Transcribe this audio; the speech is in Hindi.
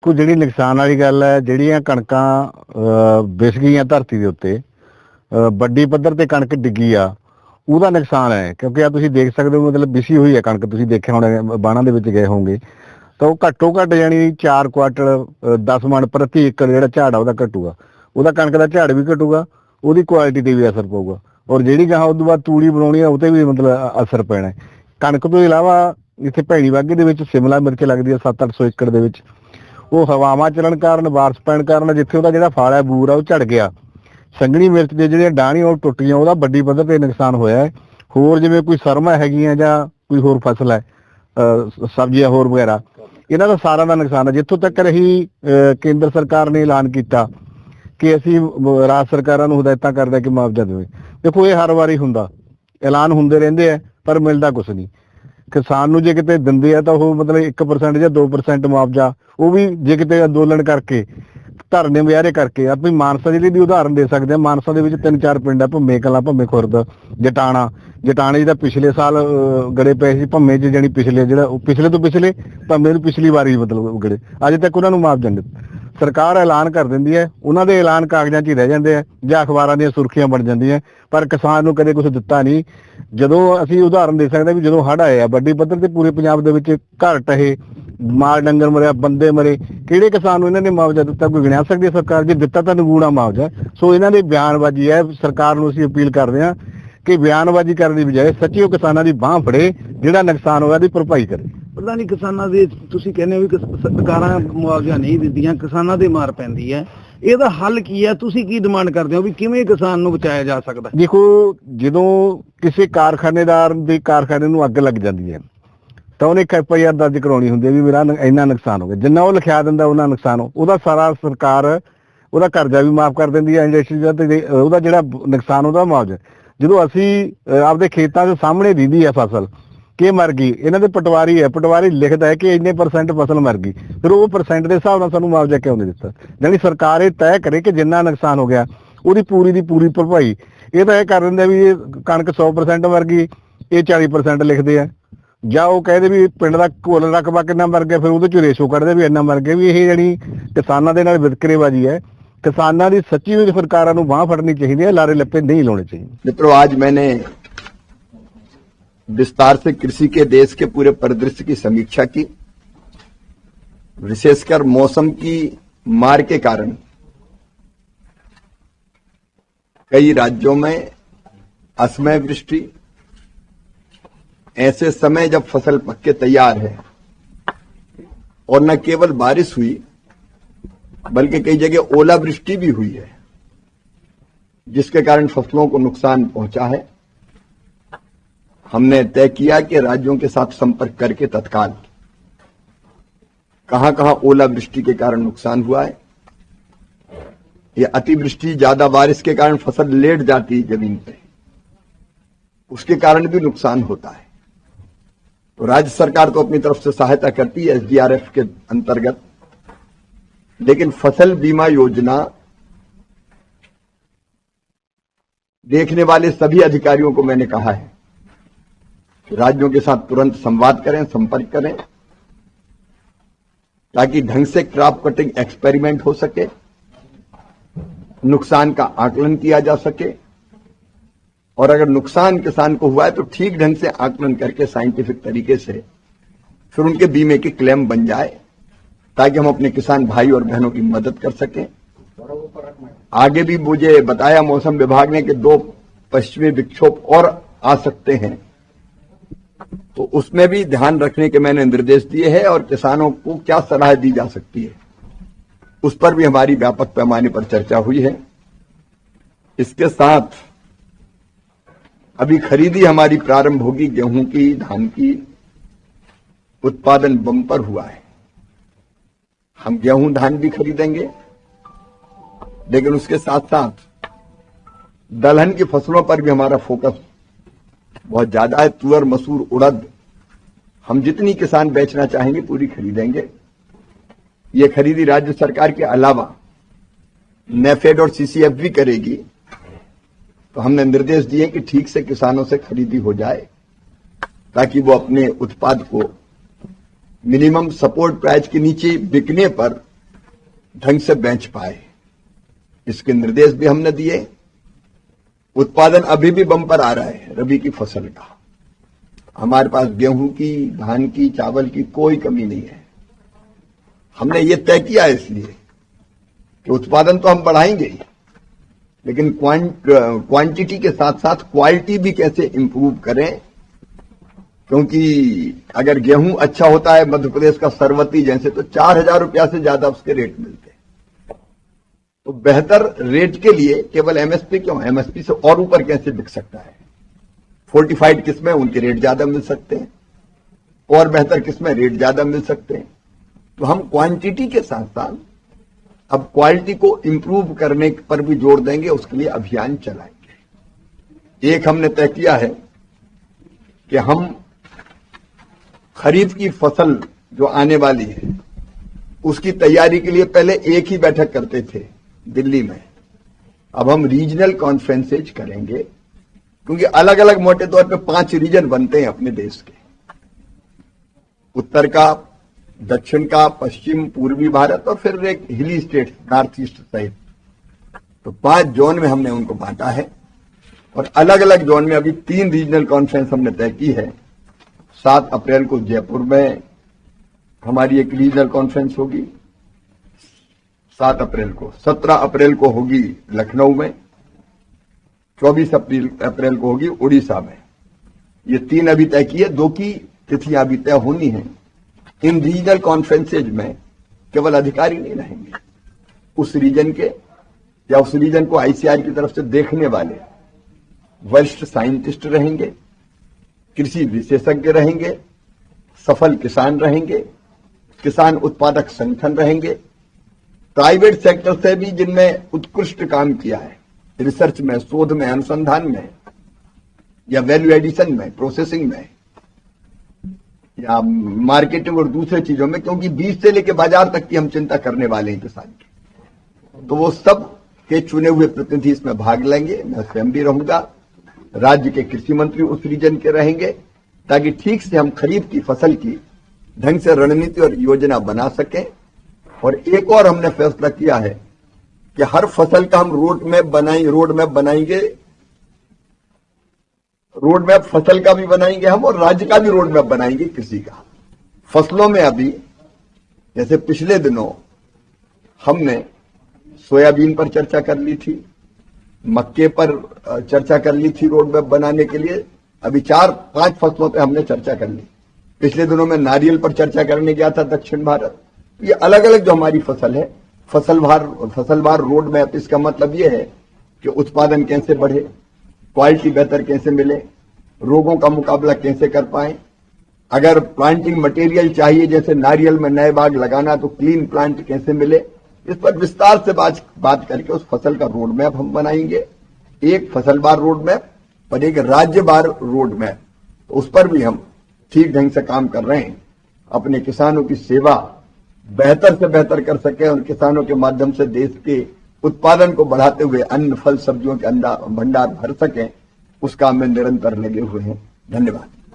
ਦੇਖੋ ਜਿਹੜੀ ਨੁਕਸਾਨ ਵਾਲੀ ਗੱਲ ਹੈ, ਜਿਹੜੀਆਂ ਕਣਕਾਂ ਵਿਸ ਗਈਆਂ ਧਰਤੀ ਦੇ ਉੱਤੇ, ਵੱਡੀ ਪੱਧਰ ਤੇ ਕਣਕ ਡਿੱਗੀ ਆ, ਉਹਦਾ ਨੁਕਸਾਨ ਹੈ। ਕਿਉਂਕਿ ਆ ਤੁਸੀਂ ਦੇਖ ਸਕਦੇ ਹੋ, ਮਤਲਬ ਵਿਸੀ ਹੋਈ ਹੈ ਕਣਕ, ਤੁਸੀਂ ਦੇਖਿਆ ਹੋਣਾ ਬਾਣਾ ਦੇ ਵਿੱਚ ਗਏ ਹੋਵੋਗੇ, ਤਾਂ ਉਹ ਘੱਟੋ ਘੱਟ ਜਾਣੀ 4 ਕੁਆਂਟਲ 10 ਮਣ ਪ੍ਰਤੀ ਏਕੜ ਜਿਹੜਾ ਝਾੜ ਆ ਉਹਦਾ ਘਟੂਗਾ, ਉਹਦਾ ਕਣਕ ਦਾ ਝਾੜ ਵੀ ਘਟੂਗਾ, ਉਹਦੀ ਕੁਆਲਿਟੀ ਤੇ ਵੀ ਅਸਰ ਪਊਗਾ, ਔਰ ਜਿਹੜੀ ਗਾਹਾਂ ਉਦੋਂ ਬਾਅਦ ਤੂੜੀ ਬਣਾਉਣੀ ਆ ਉਹ ਤੇ ਵੀ ਮਤਲਬ ਅਸਰ ਪੈਣਾ। ਕਣਕ ਤੋਂ ਇਲਾਵਾ ਇੱਥੇ ਭੈਣੀ ਵਾਗੇ ਦੇ ਵਿੱਚ ਸ਼ਿਮਲਾ ਮਿਰਚ ਲੱਗਦੀ ਆ 700-800 ਏਕੜ ਦੇ ਵਿੱਚ, ਉਹ ਹਵਾਵਾਂ ਚੱਲਣ ਕਾਰਨ, ਬਾਰਿਸ਼ ਪੈਣ ਕਾਰਨ ਜਿੱਥੇ ਉਹਦਾ ਜਿਹੜਾ ਫਲ ਹੈ, ਬੂਰ ਆ, ਉਹ ਝੜ ਗਿਆ। ਸੰਘਣੀ ਮਿਰਚ ਦੇ ਜਿਹੜੀਆਂ ਡਾਹਣੀਆਂ ਉਹ ਟੁੱਟ ਗਈਆਂ, ਉਹਦਾ ਵੱਡੀ ਪੱਧਰ ਤੇ ਨੁਕਸਾਨ ਹੋਇਆ ਹੈ। ਹੋਰ ਜਿਵੇਂ ਕੋਈ ਸਰਮਾ ਹੈਗੀਆਂ ਜਾਂ ਕੋਈ ਹੋਰ ਫਸਲ ਹੈ, ਸਬਜ਼ੀਆਂ ਹੋਰ ਵਗੈਰਾ, ਇਹਨਾਂ ਦਾ ਸਾਰਾ ਦਾ ਨੁਕਸਾਨ ਹੈ। ਜਿੱਥੋਂ ਤੱਕ ਰਹੀ ਕੇਂਦਰ ਸਰਕਾਰ ਨੇ ਐਲਾਨ ਕੀਤਾ ਕਿ ਅਸੀਂ ਰਾਜ ਸਰਕਾਰਾਂ ਨੂੰ ਹਦਾਇਤਾਂ ਕਰਦੇ ਕਿ ਮੁਆਵਜ਼ਾ ਦੇਵੇ, ਦੇਖੋ ਇਹ ਹਰ ਵਾਰੀ ਹੁੰਦਾ, ਐਲਾਨ ਹੁੰਦੇ ਰਹਿੰਦੇ ਆ ਪਰ ਮਿਲਦਾ ਕੁਛ ਨਹੀਂ। ਕਿਸਾਨ ਨੂੰ ਜੇ ਕਿਤੇ ਦਿੰਦੇ ਆ ਤਾਂ ਉਹ ਮਤਲਬ 1% ਜਾਂ 2% ਮੁਆਵਜ਼ਾ, ਉਹ ਵੀ ਜੇ ਕਿਤੇ ਅੰਦੋਲਨ ਕਰਕੇ, ਧਰਨੇ ਮੁਜ਼ਾਹਰੇ ਕਰਕੇ। ਆਪਣੀ ਮਾਨਸਾ ਜ਼ਿਲ੍ਹੇ ਦੀ ਉਦਾਹਰਨ ਦੇ ਸਕਦੇ ਆ, ਮਾਨਸਾ ਦੇ ਵਿੱਚ 3-4 ਪਿੰਡ ਆ, ਭੰਮੇ ਕਲਾਂ, ਭੰਮੇ ਖੁਰਦ, ਜਟਾਣੇ ਜਿਹਦਾ ਪਿਛਲੇ ਸਾਲ ਗੜੇ ਪਏ ਸੀ, ਭੰਮੇ 'ਚ ਜਾਣੀ ਪਿਛਲੇ ਜਿਹੜਾ ਪਿਛਲੇ ਤੋਂ ਪਿਛਲੇ, ਭੰਮੇ ਨੂੰ ਪਿਛਲੀ ਵਾਰੀ ਮਤਲਬ ਗੜੇ, ਅਜੇ ਤੱਕ ਉਹਨਾਂ ਨੂੰ ਮੁਆਵਜ਼ਾ ਨਹੀਂ ਦਿੱਤਾ। ਸਰਕਾਰ ਐਲਾਨ ਕਰ ਦਿੰਦੀ ਹੈ, ਉਹਨਾਂ ਦੇ ਐਲਾਨ ਕਾਗਜ਼ਾਂ 'ਚ ਹੀ ਰਹਿ ਜਾਂਦੇ ਆ ਜਾਂ ਅਖਬਾਰਾਂ ਦੀਆਂ ਸੁਰਖੀਆਂ ਬਣ ਜਾਂਦੀਆਂ, ਪਰ ਕਿਸਾਨ ਨੂੰ ਕਦੇ ਕੁਝ ਦਿੱਤਾ ਨਹੀਂ। ਜਦੋਂ ਅਸੀਂ ਉਦਾਹਰਨ ਦੇ ਸਕਦੇ ਵੀ ਜਦੋਂ ਹੜ੍ਹ ਆਏ ਆ ਵੱਡੀ ਪੱਧਰ ਤੇ ਪੂਰੇ ਪੰਜਾਬ ਦੇ ਵਿੱਚ, ਘਰ ਟਹੇ, ਮਾਲ ਡੰਗਰ ਮਰਿਆ, ਬੰਦੇ ਮਰੇ, ਕਿਹੜੇ ਕਿਸਾਨ ਨੂੰ ਇਹਨਾਂ ਨੇ ਮੁਆਵਜ਼ਾ ਦਿੱਤਾ? ਕੋਈ ਗਿਣਿਆ ਸਕਦੀ ਹੈ ਸਰਕਾਰ? ਜੇ ਦਿੱਤਾ ਤਾਂ ਨਿਗੂਣਾ ਮੁਆਵਜ਼ਾ। ਸੋ ਇਹਨਾਂ ਦੀ ਬਿਆਨਬਾਜ਼ੀ ਹੈ, ਸਰਕਾਰ ਨੂੰ ਅਸੀਂ ਅਪੀਲ ਕਰਦੇ ਹਾਂ ਕਿ ਬਿਆਨਬਾਜ਼ੀ ਕਰਨ ਦੀ ਬਜਾਏ ਸੱਚੀ ਉਹ ਕਿਸਾਨਾਂ ਦੀ ਬਾਂਹ ਫੜੇ, ਜਿਹੜਾ ਨੁਕਸਾਨ ਹੋਇਆ ਦੀ ਭਰਪਾਈ ਕਰੇ। ਪਤਾ ਨਹੀਂ ਕਿਸਾਨਾਂ ਦੇ, ਤੁਸੀਂ ਕਹਿੰਦੇ ਹੋ ਵੀ ਸਰਕਾਰਾਂ ਮੁਆਵਜ਼ਾ ਨਹੀਂ ਦਿੰਦੀਆਂ, ਕਿਸਾਨਾਂ ਦੇ ਮਾਰ ਪੈਂਦੀ ਹੈ, ਇਹਦਾ ਹੱਲ ਕੀ ਹੈ? ਤੁਸੀਂ ਕੀ ਡਿਮਾਂਡ ਕਰਦੇ ਹੋ ਵੀ ਕਿਵੇਂ ਕਿਸਾਨ ਨੂੰ ਬਚਾਇਆ ਜਾ ਸਕਦਾ? ਦੇਖੋ, ਜਦੋਂ ਕਿਸੇ ਕਾਰਖਾਨੇਦਾਰ ਦੇ ਕਾਰਖਾਨੇ ਨੂੰ ਅੱਗ ਲੱਗ ਜਾਂਦੀ ਹੈ ਤਾਂ ਉਹਨੇ FIR ਦਰਜ ਕਰਾਉਣੀ ਹੁੰਦੀ ਹੈ ਵੀ ਮੇਰਾ ਇੰਨਾ ਨੁਕਸਾਨ ਹੋ ਗਿਆ। ਜਿੰਨਾ ਉਹ ਲਿਖਿਆ ਦਿੰਦਾ ਉਹਨਾਂ ਨੁਕਸਾਨ, ਉਹਦਾ ਸਾਰਾ ਸਰਕਾਰ ਉਹਦਾ ਕਰਜ਼ਾ ਵੀ ਮਾਫ ਕਰ ਦਿੰਦੀ ਹੈ ਇੰਡਸਟਰੀ ਦਾ, ਤੇ ਉਹਦਾ ਜਿਹੜਾ ਨੁਕਸਾਨ ਉਹਦਾ ਮੁਆਵਜ਼ਾ। ਜਦੋਂ ਅਸੀਂ ਆਪਦੇ ਖੇਤਾਂ ਦੇ ਸਾਹਮਣੇ ਦਿੰਦੀ ਹੈ ਫਸਲ ਕਿ ਮਰ ਗਈ, ਇਹਨਾਂ ਦੇ ਪਟਵਾਰੀ ਹੈ, ਪਟਵਾਰੀ ਲਿਖਦਾ ਹੈ ਕਿ ਇੰਨੇ % ਫਸਲ ਮਰ ਗਈ, ਫਿਰ ਉਹ % ਦੇ ਹਿਸਾਬ ਨਾਲ ਸਾਨੂੰ ਮੁਆਵਜ਼ਾ ਕਿਉਂ ਨਹੀਂ ਦਿੱਤਾ? ਜਾਣੀ ਸਰਕਾਰ ਇਹ ਤੈਅ ਕਰੇ ਕਿ ਜਿੰਨਾ ਨੁਕਸਾਨ ਹੋ ਗਿਆ ਉਹਦੀ ਪੂਰੀ ਦੀ ਪੂਰੀ ਭਰਪਾਈ। ਇਹ ਤਾਂ ਇਹ ਕਰ ਦਿੰਦੇ ਵੀ ਇਹ ਕਣਕ 100% ਮਰ ਗਈ, ਇਹ 40% ਲਿਖਦੇ ਆ, ਜਾਂ ਉਹ ਕਹਿੰਦੇ ਵੀ ਪਿੰਡ ਦਾ ਕੁੱਲ ਰਕਬਾ ਕਿੰਨਾ ਮਰ ਗਿਆ, ਫਿਰ ਉਹਦੇ ਚ ਰੇਸ਼ੋ ਕੱਢਦੇ ਵੀ ਇੰਨਾ ਮਰ ਗਿਆ। ਵੀ ਇਹ ਜਿਹੜੀ ਕਿਸਾਨਾਂ ਦੇ ਨਾਲ ਵਿਤਕਰੇਬਾਜ਼ੀ ਹੈ। ਕਿਸਾਨਾਂ ਦੀ ਸੱਚੀ ਵਿੱਚ ਸਰਕਾਰਾਂ ਨੂੰ ਬਾਂਹ ਫੜਨੀ ਚਾਹੀਦੀ ਹੈ, ਲਾਰੇ ਲੱਪੇ नहीं ਲਾਉਣੇ चाहिए। मित्रों, आज मैंने विस्तार से कृषि के देश के पूरे परिदृश्य की समीक्षा की। विशेषकर मौसम की मार के कारण कई राज्यों में असमय वृष्टि, ऐसे समय जब फसल पक के तैयार है और न केवल बारिश हुई बल्कि कई जगह ओलावृष्टि भी हुई है, जिसके कारण फसलों को नुकसान पहुंचा है। हमने तय किया कि राज्यों के साथ संपर्क करके तत्काल कहां कहां ओलावृष्टि के कारण नुकसान हुआ है, या अतिवृष्टि, ज्यादा बारिश के कारण फसल लेट जाती है जमीन पे, उसके कारण भी नुकसान होता है। तो राज्य सरकार तो अपनी तरफ से सहायता करती है SDRF के अंतर्गत, लेकिन फसल बीमा योजना देखने वाले सभी अधिकारियों को मैंने कहा है राज्यों के साथ तुरंत संवाद करें, संपर्क करें, ताकि ढंग से क्रॉप कटिंग एक्सपेरिमेंट हो सके, नुकसान का आकलन किया जा सके, और अगर नुकसान किसान को हुआ है तो ठीक ढंग से आकलन करके साइंटिफिक तरीके से फिर उनके बीमे की क्लेम बन जाए, ताकि हम अपने किसान भाई और बहनों की मदद कर सकें। आगे भी मुझे बताया मौसम विभाग ने कि 2 पश्चिमी विक्षोभ और आ सकते हैं, तो उसमें भी ध्यान रखने के मैंने निर्देश दिए हैं, और किसानों को क्या सलाह दी जा सकती है उस पर भी हमारी व्यापक पैमाने पर चर्चा हुई है। इसके साथ अभी खरीदी हमारी प्रारंभ होगी, गेहूं की, धान की, उत्पादन बम्पर हुआ है। हम गेहूं धान भी खरीदेंगे, लेकिन उसके साथ साथ दलहन की फसलों पर भी हमारा फोकस बहुत ज्यादा है। तुअर, मसूर, उड़द हम जितनी किसान बेचना चाहेंगे पूरी खरीदेंगे। ये खरीदी राज्य सरकार के अलावा नेफेड और CCF भी करेगी। तो हमने निर्देश दिए कि ठीक से किसानों से खरीदी हो जाए, ताकि वो अपने उत्पाद को मिनिमम सपोर्ट प्राइस के नीचे बिकने पर ढंग से बेच पाए, इसके निर्देश भी हमने दिए। उत्पादन अभी भी बम्पर आ रहा है रबी की फसल का। हमारे पास गेहूं की, धान की, चावल की कोई कमी नहीं है। हमने ये तय किया इसलिए कि उत्पादन तो हम बढ़ाएंगे ही, लेकिन क्वांटिटी के साथ साथ क्वालिटी भी कैसे इंप्रूव करें, क्योंकि अगर गेहूं अच्छा होता है मध्य प्रदेश का सरवती जैसे, तो 4,000 रुपया से ज्यादा उसके रेट मिलते हैं। तो बेहतर रेट के लिए केवल एमएसपी क्यों, एमएसपी से और ऊपर कैसे बिक सकता है। फोर्टिफाइड किस्में उनके रेट ज्यादा मिल सकते हैं, और बेहतर किस्में रेट ज्यादा मिल सकते हैं। तो हम क्वांटिटी के साथ साथ अब क्वालिटी को इंप्रूव करने पर भी जोर देंगे, उसके लिए अभियान चलाएंगे। एक हमने तय किया है कि हम खरीफ की फसल जो आने वाली है उसकी तैयारी के लिए पहले एक ही बैठक करते थे दिल्ली में, अब हम रीजनल कॉन्फ्रेंसेज करेंगे, क्योंकि अलग अलग मोटे तौर पे 5 रीजन बनते हैं अपने देश के, उत्तर का, दक्षिण का, पश्चिम, पूर्वी भारत और फिर एक हिली स्टेट नॉर्थ ईस्ट सहित। तो 5 जोन में हमने उनको बांटा है, और अलग अलग जोन में अभी 3 रीजनल कॉन्फ्रेंस हमने तय की है। 7 अप्रैल को जयपुर में हमारी एक रीजनल कॉन्फ्रेंस होगी, 7 अप्रैल को, 17 अप्रैल को होगी लखनऊ में, 24 अप्रैल को होगी उड़ीसा में। ये 3 अभी तय किए, 2 की तिथियां अभी तय होनी है। इन रीजनल कॉन्फ्रेंसेज में केवल अधिकारी नहीं रहेंगे, उस रीजन के या उस रीजन को आईसीआर की तरफ से देखने वाले वरिष्ठ साइंटिस्ट रहेंगे, कृषि विशेषज्ञ रहेंगे, सफल किसान रहेंगे, किसान उत्पादक संगठन रहेंगे, प्राइवेट सेक्टर से भी जिनमें उत्कृष्ट काम किया है रिसर्च में, शोध में, अनुसंधान में, या वैल्यू एडिशन में, प्रोसेसिंग में, या मार्केटिंग और दूसरे चीजों में, क्योंकि बीज से लेकर बाजार तक की हम चिंता करने वाले हैं किसान की। तो वो सब के चुने हुए प्रतिनिधि इसमें भाग लेंगे। मैं स्वयं भी रहूंगा, राज्य के कृषि मंत्री उस रीजन के रहेंगे, ताकि ठीक से हम खरीफ की फसल की ढंग से रणनीति और योजना बना सकें। और एक और हमने फैसला किया है कि हर फसल का हम रोड मैप बनाएंगे, रोड मैप फसल का भी बनाएंगे हम, और राज्य का भी रोड मैप बनाएंगे कृषि का। फसलों में अभी जैसे पिछले दिनों हमने सोयाबीन पर चर्चा कर ली थी, मक्के पर चर्चा कर ली थी रोड मैप बनाने के लिए। अभी 4-5 फसलों पे हमने चर्चा कर ली। पिछले दिनों में नारियल पर चर्चा करने गया था दक्षिण भारत। ये अलग अलग जो हमारी फसल है, फसलवार रोड मैप, इसका मतलब ये है कि उत्पादन कैसे बढ़े, क्वालिटी बेहतर कैसे मिले, रोगों का मुकाबला कैसे कर पाए। अगर प्लांटिंग मटेरियल चाहिए, जैसे नारियल में नए बाग लगाना, तो क्लीन प्लांट कैसे मिले, इस पर विस्तार से बात करके उस फसल का रोड मैप हम बनाएंगे। एक फसलवार रोड मैप और एक राज्यवार रोड मैप, तो उस पर भी हम ठीक ढंग से काम कर रहे हैं, अपने किसानों की सेवा बेहतर से बेहतर कर सके और किसानों के माध्यम से देश के उत्पादन को बढ़ाते हुए अन्न, फल, सब्जियों के भंडार भर सकें, उस काम में निरंतर लगे हुए हैं। धन्यवाद।